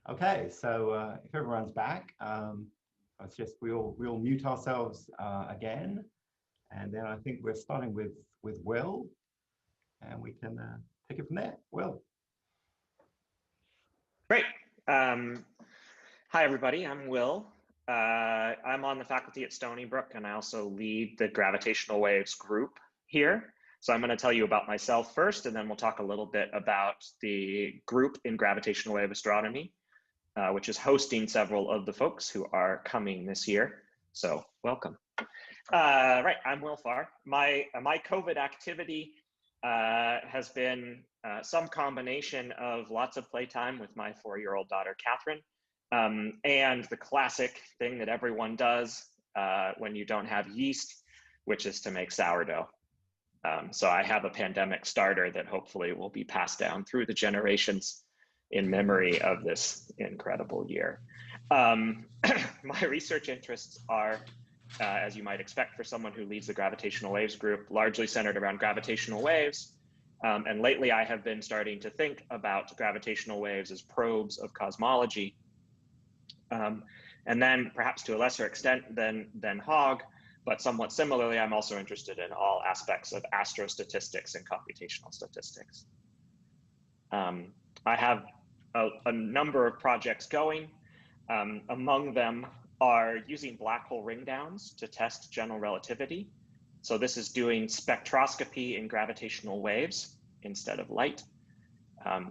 Okay, so if everyone's back, it's just we all mute ourselves again, and then I think we're starting with Will, and we can take it from there. Will. Great. Hi, everybody. I'm Will. I'm on the faculty at Stony Brook, and I also lead the gravitational waves group here. So I'm going to tell you about myself first, and then we'll talk a little bit about the group in gravitational wave astronomy, which is hosting several of the folks who are coming this year. So welcome. Right, I'm Will Farr. My COVID activity has been some combination of lots of playtime with my 4-year-old daughter, Catherine, and the classic thing that everyone does when you don't have yeast, which is to make sourdough. So I have a pandemic starter that hopefully will be passed down through the generations in memory of this incredible year. My research interests are, as you might expect for someone who leads the gravitational waves group, largely centered around gravitational waves. And lately I have been starting to think about gravitational waves as probes of cosmology. And then perhaps to a lesser extent than Hogg, but somewhat similarly, I'm also interested in all aspects of astrostatistics and computational statistics. I have a number of projects going. Among them are using black hole ringdowns to test general relativity. So this is doing spectroscopy in gravitational waves instead of light.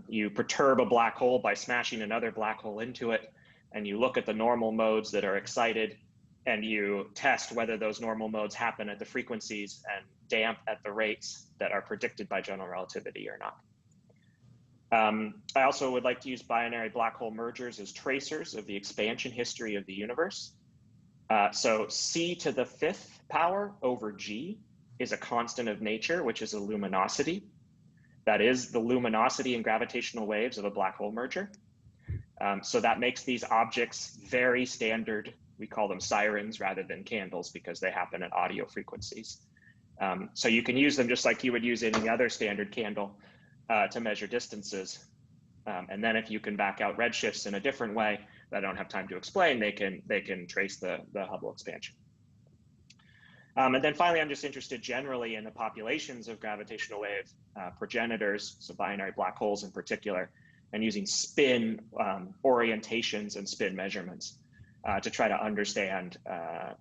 You perturb a black hole by smashing another black hole into it, and you look at the normal modes that are excited, and you test whether those normal modes happen at the frequencies and damp at the rates that are predicted by general relativity or not. I also would like to use binary black hole mergers as tracers of the expansion history of the universe. So c to the 5th power over g is a constant of nature, which is a luminosity. That is the luminosity in gravitational waves of a black hole merger. So that makes these objects very standard. We call them sirens rather than candles because they happen at audio frequencies. So you can use them just like you would use any other standard candle to measure distances. And then if you can back out redshifts in a different way that I don't have time to explain, they can trace the Hubble expansion. And then finally, I'm just interested generally in the populations of gravitational wave progenitors, so binary black holes in particular, and using spin orientations and spin measurements to try to understand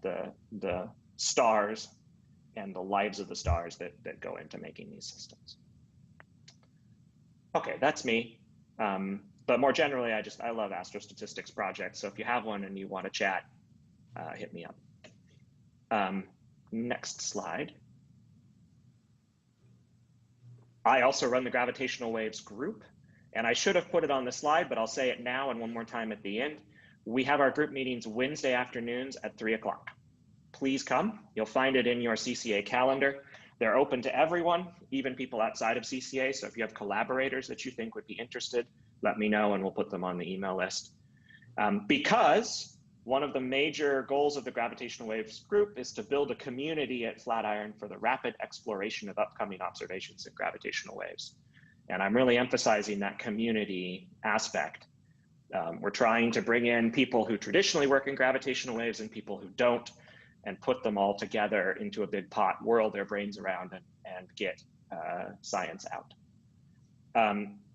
the stars and the lives of the stars that go into making these systems. Okay, that's me. But more generally, I love astrostatistics projects. So if you have one and you want to chat, hit me up. Next slide. I also run the gravitational waves group, and I should have put it on the slide, but I'll say it now and one more time at the end. We have our group meetings Wednesday afternoons at 3 o'clock. Please come. You'll find it in your CCA calendar. They're open to everyone, even people outside of CCA. So if you have collaborators that you think would be interested, let me know and we'll put them on the email list. Because one of the major goals of the gravitational waves group is to build a community at Flatiron for the rapid exploration of upcoming observations in gravitational waves. And I'm really emphasizing that community aspect. We're trying to bring in people who traditionally work in gravitational waves and people who don't, and put them all together into a big pot, whirl their brains around and get science out.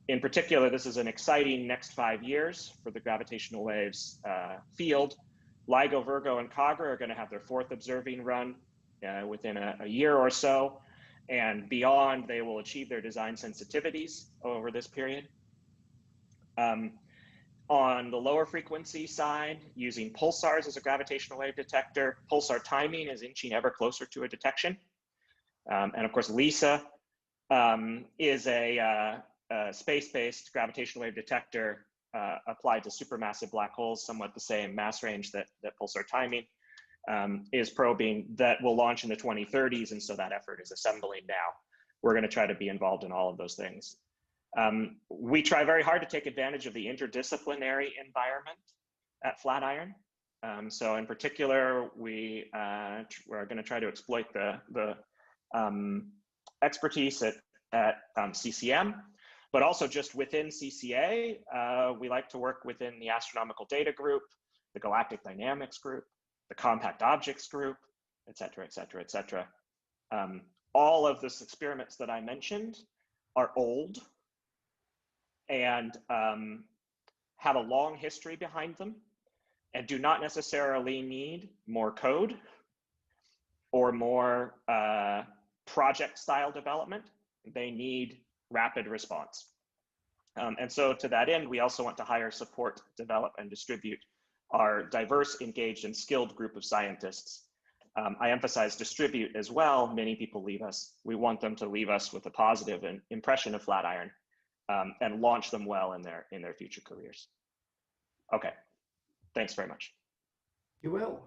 In particular, this is an exciting next 5 years for the gravitational waves field. LIGO, Virgo, and Kagra are going to have their 4th observing run within a year or so. And beyond, they will achieve their design sensitivities over this period. On the lower frequency side, using pulsars as a gravitational wave detector, pulsar timing is inching ever closer to a detection. And of course, LISA is a space-based gravitational wave detector applied to supermassive black holes, somewhat the same mass range that pulsar timing is probing, that will launch in the 2030s. And so that effort is assembling now. We're going to try to be involved in all of those things. We try very hard to take advantage of the interdisciplinary environment at Flatiron. So in particular, we're going to try to exploit the expertise at CCM, But also just within CCA, we like to work within the astronomical data group, the galactic dynamics group, the compact objects group, et cetera, et cetera, et cetera. All of these experiments that I mentioned are old and have a long history behind them and do not necessarily need more code or more project style development. They need rapid response. And so to that end, we also want to hire, support, develop, and distribute our diverse, engaged, and skilled group of scientists. I emphasize distribute as well. Many people leave us. We want them to leave us with a positive impression of Flatiron and launch them well in their future careers. Okay, thanks very much. You will.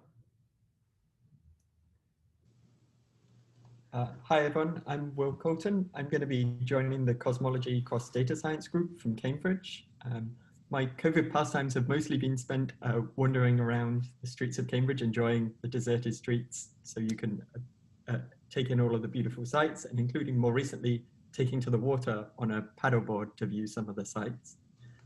Hi everyone, I'm Will Colton. I'm going to be joining the Cosmology Cross Data Science group from Cambridge. My COVID pastimes have mostly been spent wandering around the streets of Cambridge, enjoying the deserted streets, so you can take in all of the beautiful sights, and including more recently, taking to the water on a paddleboard to view some of the sights.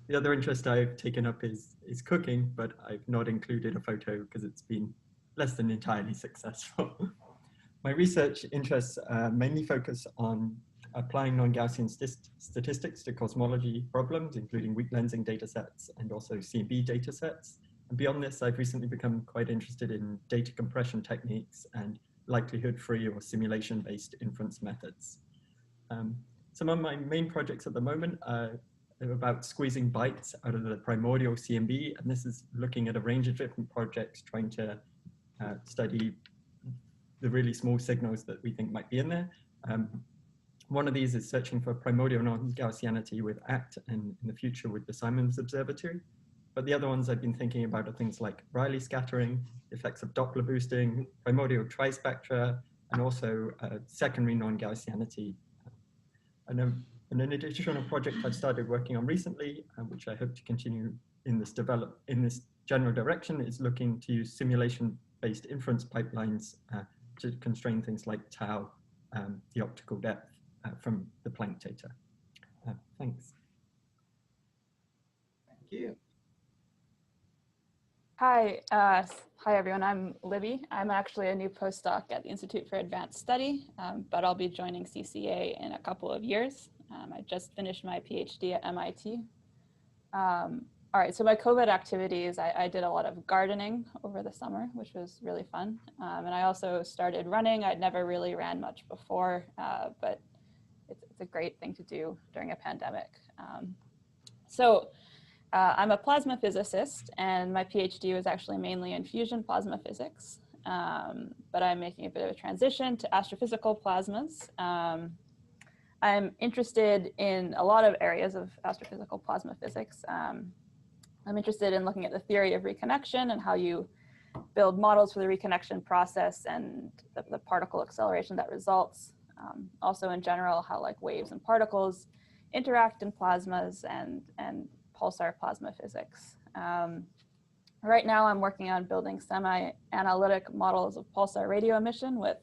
The other interest I've taken up is cooking, but I've not included a photo because it's been less than entirely successful. My research interests mainly focus on applying non-Gaussian statistics to cosmology problems, including weak lensing datasets and also CMB datasets. And beyond this, I've recently become quite interested in data compression techniques and likelihood-free or simulation-based inference methods. Some of my main projects at the moment are about squeezing bytes out of the primordial CMB, and this is looking at a range of different projects trying to study the really small signals that we think might be in there. One of these is searching for primordial non-Gaussianity with ACT and in the future with the Simons Observatory. But the other ones I've been thinking about are things like Rayleigh scattering, effects of Doppler boosting, primordial trispectra, and also secondary non-Gaussianity. And an additional project I've started working on recently, which I hope to continue in this general direction, is looking to use simulation-based inference pipelines to constrain things like tau, the optical depth from the Planck data. Thanks. Thank you. Hi, hi everyone. I'm Libby. I'm actually a new postdoc at the Institute for Advanced Study, but I'll be joining CCA in a couple of years. I just finished my PhD at MIT. All right, so my COVID activities, I did a lot of gardening over the summer, which was really fun. And I also started running. I'd never really ran much before, but it's a great thing to do during a pandemic. I'm a plasma physicist, and my PhD was actually mainly in fusion plasma physics, but I'm making a bit of a transition to astrophysical plasmas. I'm interested in a lot of areas of astrophysical plasma physics. I'm interested in looking at the theory of reconnection and how you build models for the reconnection process and the particle acceleration that results. Also in general, how like waves and particles interact in plasmas and pulsar plasma physics. Right now I'm working on building semi-analytic models of pulsar radio emission with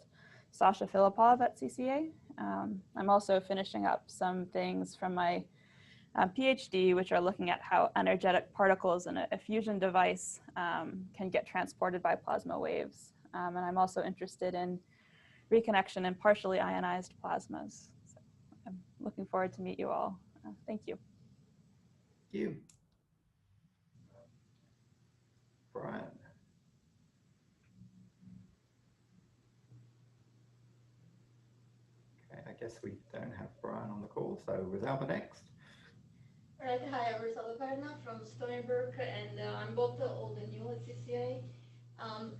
Sasha Filipov at CCA. I'm also finishing up some things from my PhD, which are looking at how energetic particles in a fusion device can get transported by plasma waves. And I'm also interested in reconnection in partially ionized plasmas. So I'm looking forward to meet you all. Thank you. Thank you. Brian. Okay, I guess we don't have Brian on the call, so Rosalba next. All right, hi, I'm Rosalba Varna from Stony Brook, and I'm both old and new at CCA.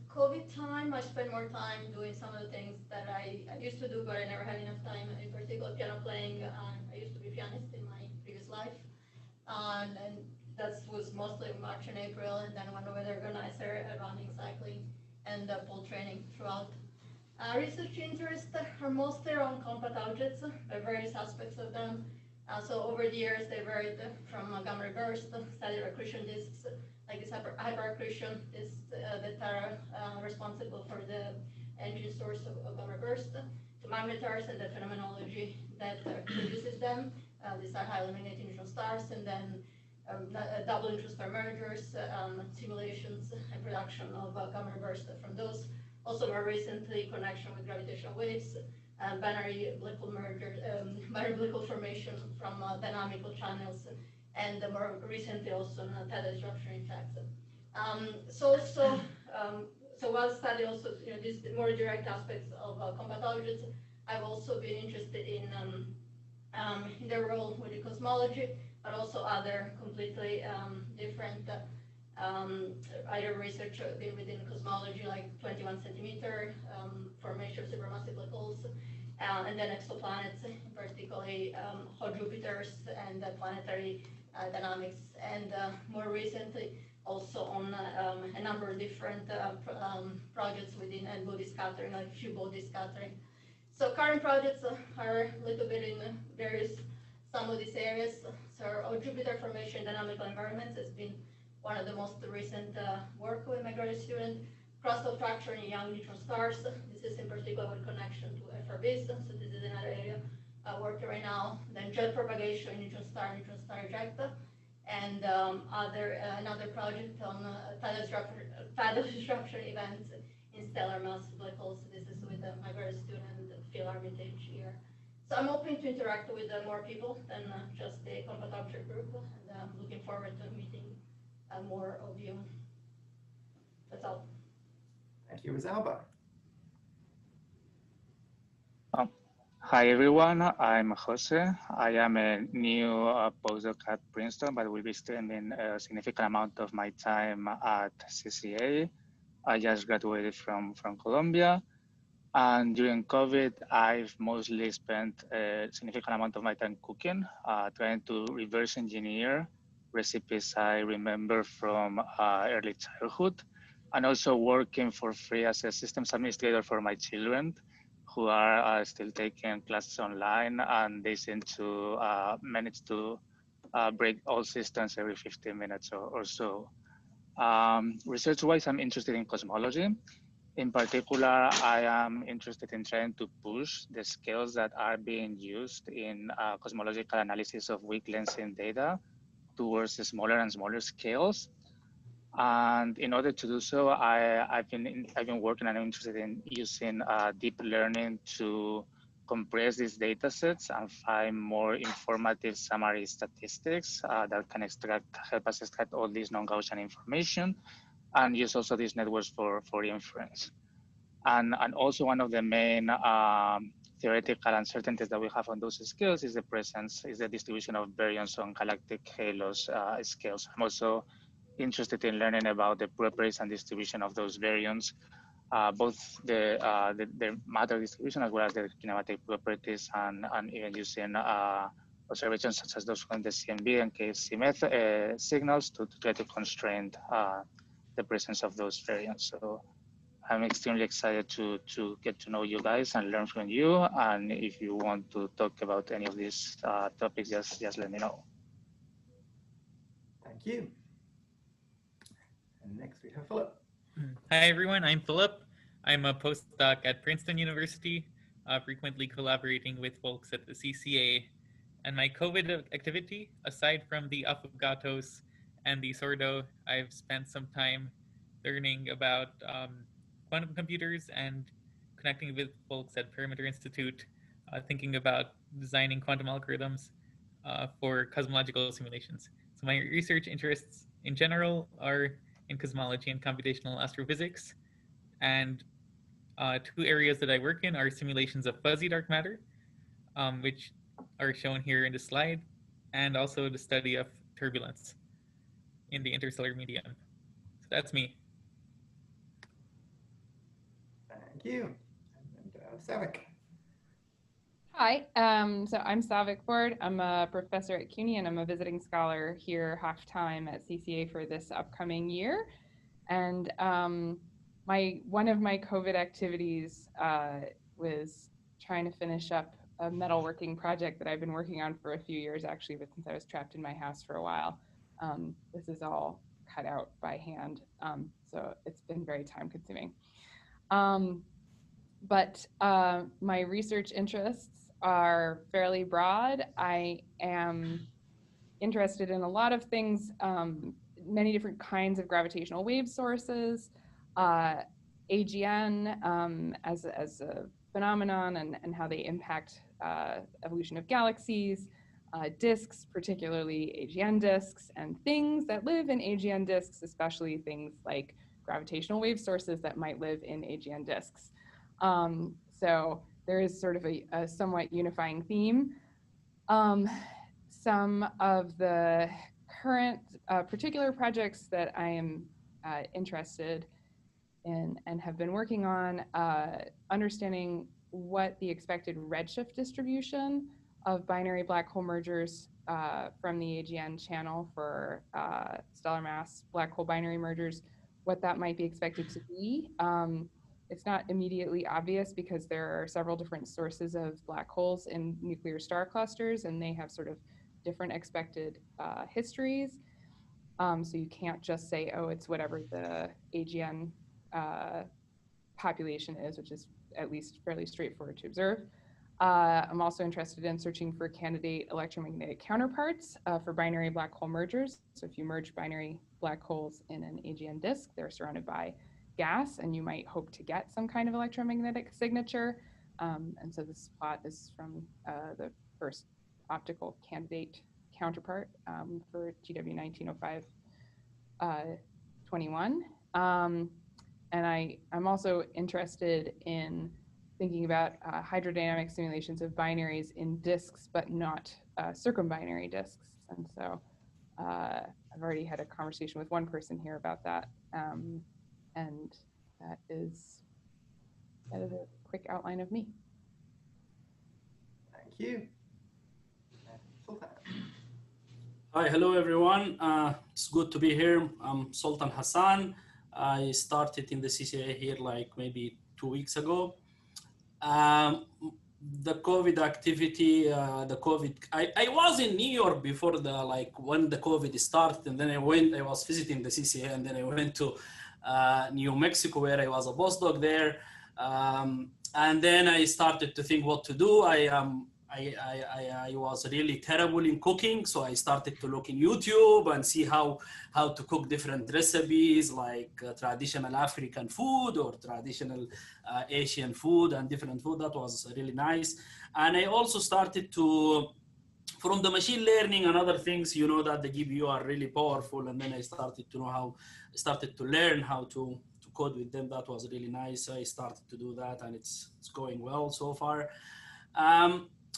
COVID time, I spent more time doing some of the things that I used to do, but I never had enough time, in particular piano playing. I used to be a pianist in my previous life, and that was mostly March and April, and then went over the organizer, running, cycling, and pool training throughout. Research interests are mostly around compact objects, various aspects of them. So over the years, they varied from gamma reversed, static accretion disks, like this hyperaccretion disks that are responsible for the engine source of gamma reversed, to magnetars and the phenomenology that produces them, These are highly magnetic neutron stars, and then double neutron star mergers, simulations, and production of gamma bursts from those. Also, more recently, connection with gravitational waves, binary black hole merger, binary black hole formation from dynamical channels, and more recently also tidal disruption effects. So while studying also these more direct aspects of compatibilities, I've also been interested in their role within cosmology, but also other completely different either research within cosmology, like 21 centimeter formation of supermassive black holes, and then exoplanets, particularly hot Jupiters and planetary dynamics, and more recently also on a number of different projects within body scattering, like few body scattering. So current projects are a little bit in some of these areas. So our Jupiter formation dynamical environments has been one of the most recent work with my graduate student. Crustal fracture in young neutron stars. This is in particular with connection to FRBs. So this is another area working right now. Then jet propagation in neutron star eject. And another project on tidal disruption events in stellar mass black holes. This is with my graduate student Phil Armitage here. So I'm hoping to interact with more people than just the Compact Object group, and I'm looking forward to meeting more of you. That's all. Thank you, Rosalba. Hi everyone, I'm Jose. I am a new postdoc at Princeton, but will be spending a significant amount of my time at CCA. I just graduated from Colombia, and during COVID, I've mostly spent a significant amount of my time cooking, trying to reverse engineer recipes I remember from early childhood, and also working for free as a systems administrator for my children, who are still taking classes online, and they seem to manage to break all systems every 15 minutes or so. Research-wise, I'm interested in cosmology. In particular, I am interested in trying to push the scales that are being used in cosmological analysis of weak lensing data towards smaller and smaller scales. And in order to do so, I've been working and I'm interested in using deep learning to compress these data sets and find more informative summary statistics that can help us extract all this non-Gaussian information, and use also these networks for inference. And also one of the main theoretical uncertainties that we have on those scales is the distribution of baryons on galactic halos scales. I'm also interested in learning about the properties and distribution of those baryons, both the matter distribution as well as the kinematic properties, and even using observations such as those from the CMB and KFC signals to try to constrain the presence of those baryons. So I'm extremely excited to get to know you guys and learn from you. And if you want to talk about any of these topics, just let me know. Thank you. And next we have Philip. Hi everyone, I'm Philip. I'm a postdoc at Princeton University, frequently collaborating with folks at the CCA. And my COVID activity, aside from the affogatos and the sordo, I've spent some time learning about quantum computers and connecting with folks at Perimeter Institute, thinking about designing quantum algorithms for cosmological simulations. So my research interests in general are in cosmology and computational astrophysics. And two areas that I work in are simulations of fuzzy dark matter, which are shown here in the slide, and also the study of turbulence in the interstellar medium. So that's me. Thank you. And Savik. Hi, so I'm Savik Ford. I'm a professor at CUNY and I'm a visiting scholar here half-time at CCA for this upcoming year. And one of my COVID activities was trying to finish up a metalworking project that I've been working on for a few years actually, but since I was trapped in my house for a while, this is all cut out by hand. So it's been very time consuming. But my research interests are fairly broad. I am interested in a lot of things, many different kinds of gravitational wave sources, AGN as a phenomenon and how they impact evolution of galaxies, disks, particularly AGN disks, and things that live in AGN disks, especially things like gravitational wave sources that might live in AGN disks. So there is sort of a somewhat unifying theme. Some of the current particular projects that I am interested in and have been working on, understanding what the expected redshift distribution of binary black hole mergers from the AGN channel for stellar mass black hole binary mergers, what that might be expected to be. It's not immediately obvious because there are several different sources of black holes in nuclear star clusters, and they have sort of different expected histories. So you can't just say, oh, it's whatever the AGN population is, which is at least fairly straightforward to observe. I'm also interested in searching for candidate electromagnetic counterparts for binary black hole mergers. So if you merge binary black holes in an AGN disk, they're surrounded by gas, and you might hope to get some kind of electromagnetic signature. And so this plot is from the first optical candidate counterpart for GW 1905-21. And I'm also interested in thinking about hydrodynamic simulations of binaries in disks, but not circumbinary disks. And so I've already had a conversation with one person here about that. And that is a quick outline of me. Thank you. Hi, hello everyone. It's good to be here. I'm Sultan Hassan. I started in the CCA here like maybe 2 weeks ago. The COVID activity, I was in New York before when the COVID started, and then I was visiting the CCA, and then I went to New Mexico where I was a postdoc there. And then I started to think what to do. I was really terrible in cooking, so I started to look in YouTube and see how to cook different recipes like traditional African food or traditional Asian food and different food. That was really nice. And I also started to, from the machine learning and other things, you know that the GPU are really powerful, and then I started to learn how to code with them. That was really nice. I started to do that, and it's going well so far.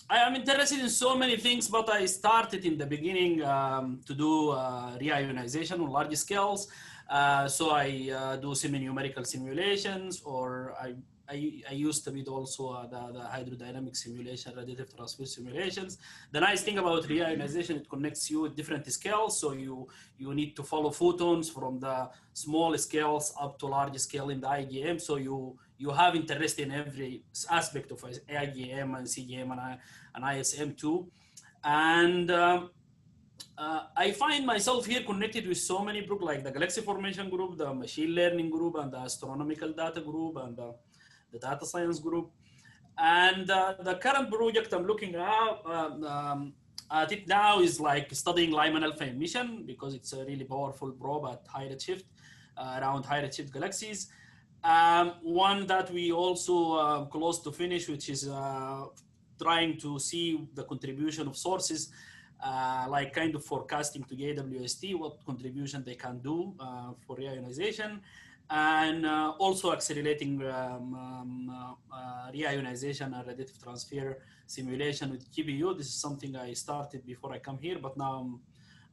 I am interested in so many things, but I started in the beginning to do reionization on large scales. So I do semi-numerical simulations, or I used to be also the hydrodynamic simulation, radiative transfer simulations. The nice thing about reionization, it connects you with different scales. So you need to follow photons from the small scales up to large scale in the IGM. So you have interest in every aspect of IGM and CGM and ISM too. And I find myself here connected with so many groups like the galaxy formation group, the machine learning group, and the astronomical data group, and the data science group. And the current project I'm looking at it now is like studying Lyman alpha emission, because it's a really powerful probe at high redshift, around high redshift galaxies. One that we also close to finish, which is trying to see the contribution of sources, like kind of forecasting to AWST, what contribution they can do for reionization, and also accelerating reionization and radiative transfer simulation with GPU. This is something I started before I come here, but now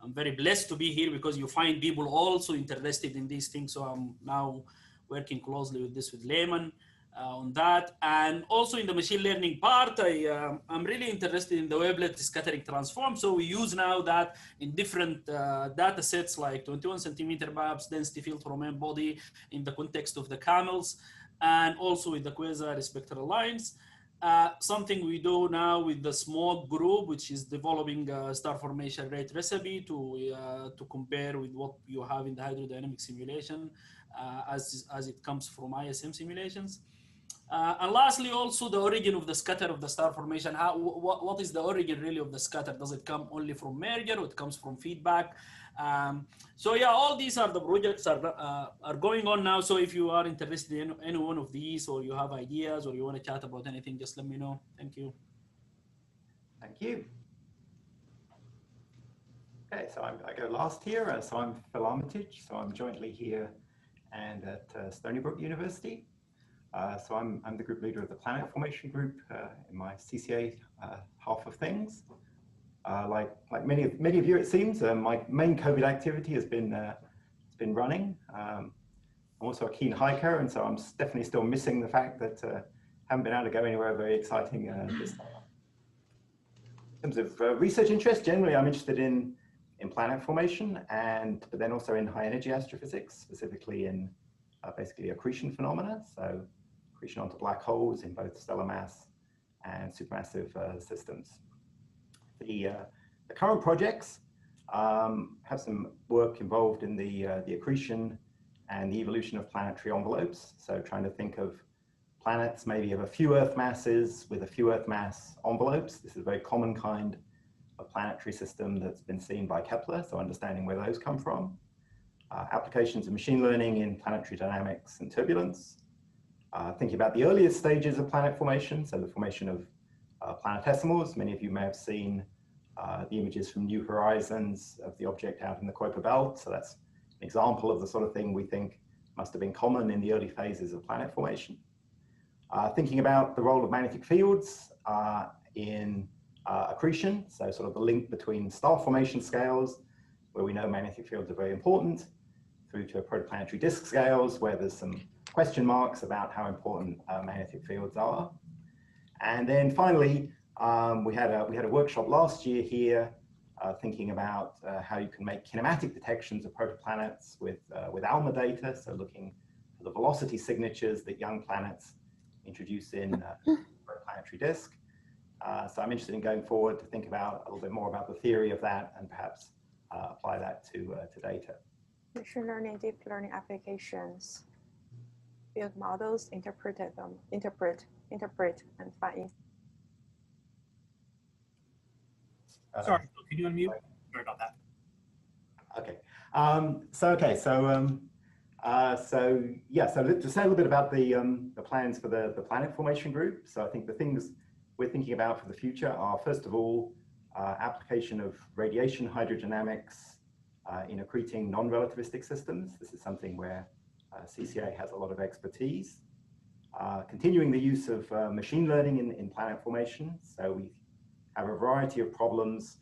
I'm very blessed to be here because you find people also interested in these things. So I'm now working closely with Lyman on that. And also in the machine learning part, I'm really interested in the wavelet scattering transform. So we use now that in different data sets like 21 centimeter maps, density field from M-body in the context of the camels, and also with the quasar spectral lines. Something we do now with the SMOG group, which is developing a star formation rate recipe to compare with what you have in the hydrodynamic simulation as it comes from ISM simulations. And lastly, also the origin of the scatter of the star formation. What is the origin really of the scatter? Does it come only from merger or it comes from feedback? So yeah, all these are the projects are going on now. So if you are interested in any one of these, or you have ideas, or you want to chat about anything, just let me know. Thank you. Thank you. Okay, so I go last here. So I'm Phil Armitage. So I'm jointly here and at Stony Brook University. So I'm the group leader of the Planet Formation Group in my CCA half of things. Like many of you, it seems, my main COVID activity has been running. I'm also a keen hiker, and so I'm definitely still missing the fact that I haven't been able to go anywhere very exciting this summer. In terms of research interest, generally I'm interested in planet formation, but then also in high energy astrophysics, specifically in basically accretion phenomena. So accretion onto black holes in both stellar mass and supermassive systems. The current projects have some work involved in the accretion and the evolution of planetary envelopes. So trying to think of planets maybe of a few Earth masses with a few Earth mass envelopes. This is a very common kind of planetary system that's been seen by Kepler, so understanding where those come from. Applications of machine learning in planetary dynamics and turbulence. Thinking about the earliest stages of planet formation, so the formation of planetesimals. Many of you may have seen the images from New Horizons of the object out in the Kuiper Belt. So that's an example of the sort of thing we think must have been common in the early phases of planet formation. Thinking about the role of magnetic fields in accretion, so sort of the link between star formation scales, where we know magnetic fields are very important, through to protoplanetary disk scales, where there's some question marks about how important magnetic fields are. And then finally, we had a workshop last year here thinking about how you can make kinematic detections of protoplanets with ALMA data, so looking for the velocity signatures that young planets introduce in protoplanetary disk. So I'm interested in going forward to think about a little bit more about the theory of that and perhaps apply that to data. Machine learning, deep learning applications, build models, interpret, and find. Sorry, can you unmute? Sorry about that. Okay. So to say a little bit about the plans for the planet formation group. So I think the things we're thinking about for the future are, first of all, application of radiation hydrodynamics in accreting non-relativistic systems. This is something where CCA has a lot of expertise. Continuing the use of machine learning in planet formation. So we have a variety of problems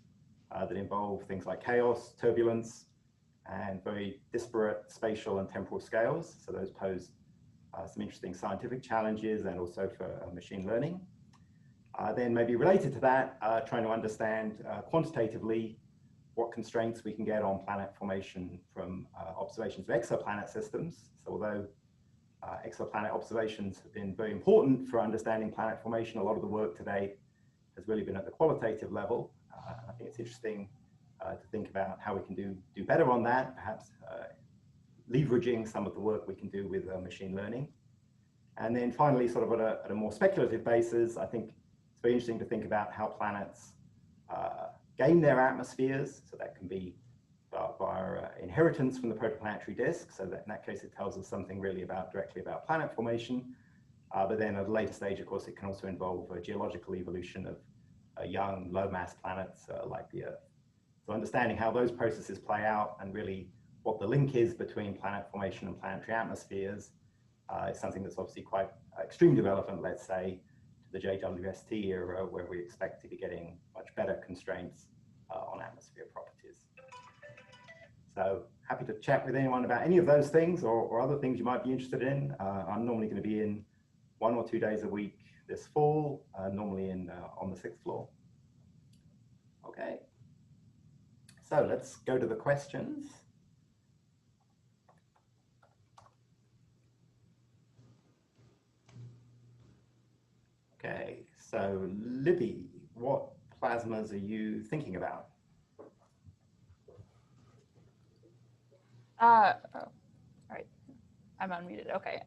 that involve things like chaos, turbulence, and very disparate spatial and temporal scales. So those pose some interesting scientific challenges and also for machine learning. Then maybe related to that, trying to understand quantitatively what constraints we can get on planet formation from observations of exoplanet systems. So although exoplanet observations have been very important for understanding planet formation, a lot of the work today has really been at the qualitative level. I think it's interesting to think about how we can do better on that, perhaps leveraging some of the work we can do with machine learning. And then finally, sort of at a more speculative basis, I think it's very interesting to think about how planets gain their atmospheres. So that can be via inheritance from the protoplanetary disk. So that in that case, it tells us something really directly about planet formation. But then at a later stage, of course, it can also involve a geological evolution of young, low-mass planets like the Earth. So understanding how those processes play out and really what the link is between planet formation and planetary atmospheres is something that's obviously quite extreme development, let's say, to the JWST era, where we expect to be getting much better constraints on atmosphere properties. So happy to chat with anyone about any of those things or other things you might be interested in. I'm normally going to be in 1 or 2 days a week this fall, normally on the 6th floor. Okay. So let's go to the questions. Okay, so Libby, what plasmas are you thinking about? All right, I'm unmuted. Okay.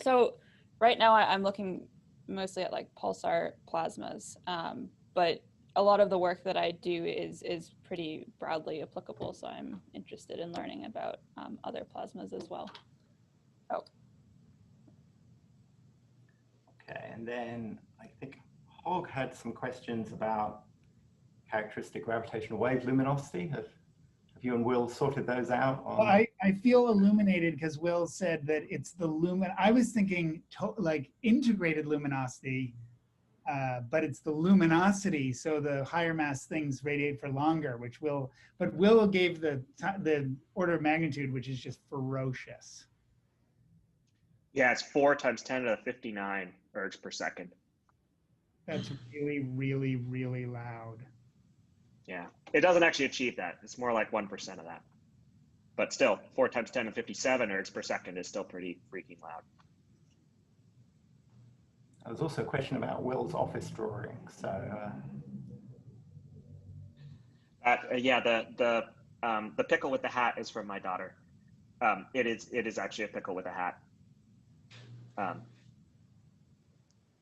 So right now I'm looking mostly at like pulsar plasmas, but a lot of the work that I do is pretty broadly applicable. So I'm interested in learning about other plasmas as well. Oh. Okay, and then I think Hogg had some questions about characteristic gravitational wave luminosity. Have you and Will sorted those out? On... Well, I feel illuminated because Will said that it's the I was thinking like integrated luminosity, but it's the luminosity. So the higher mass things radiate for longer, which but Will gave the order of magnitude, which is just ferocious. Yeah, it's 4 × 10⁵ ergs per second. That's really, really, really loud. Yeah, it doesn't actually achieve that. It's more like 1% of that. But still, 4 × 10⁵ ergs per second is still pretty freaking loud. There was also a question about Will's office drawing. So, yeah, the pickle with the hat is from my daughter. It is actually a pickle with a hat.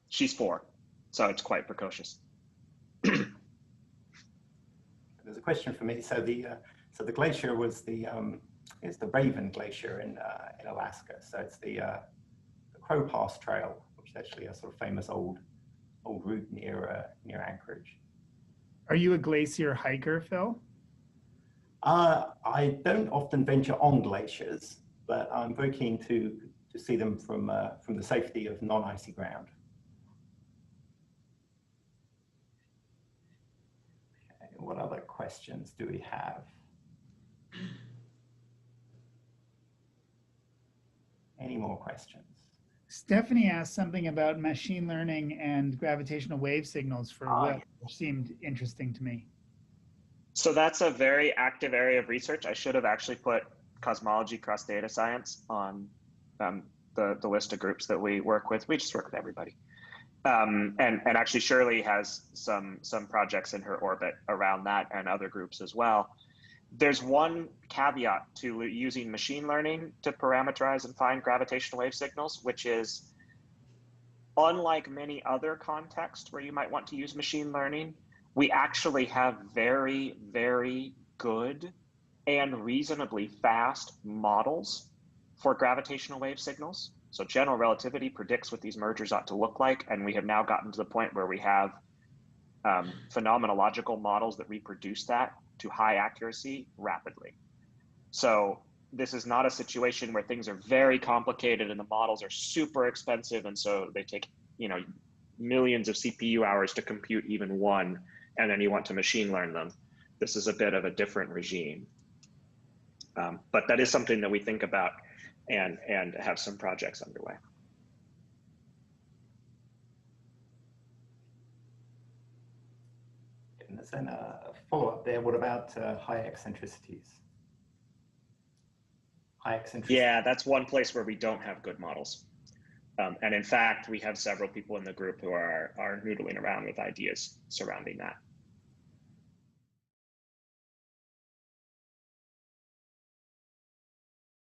She's 4, so it's quite precocious. There's a question for me. So the glacier was is the Raven Glacier in Alaska. So it's the Crow Pass Trail, which is actually a sort of famous old route near Anchorage. Are you a glacier hiker, Phil? I don't often venture on glaciers, but I'm very keen to see them from the safety of non-icy ground. Okay, what other questions do we have? Any more questions? Stephanie asked something about machine learning and gravitational wave signals for Will, which seemed interesting to me. So that's a very active area of research. I should have actually put cosmology cross data science on the list of groups that we work with. We just work with everybody. And actually Shirley has some projects in her orbit around that and other groups as well. There's one caveat to using machine learning to parameterize and find gravitational wave signals, which is unlike many other contexts where you might want to use machine learning, we actually have very, very good and reasonably fast models for gravitational wave signals. So general relativity predicts what these mergers ought to look like. And we have now gotten to the point where we have phenomenological models that reproduce that to high accuracy rapidly. So this is not a situation where things are very complicated and the models are super expensive. And so they take, millions of CPU hours to compute even one, and then you want to machine learn them. This is a bit of a different regime. But that is something that we think about and have some projects underway. And then a follow-up there. What about high eccentricities? High eccentricity. Yeah, that's one place where we don't have good models. And in fact, we have several people in the group who are noodling around with ideas surrounding that.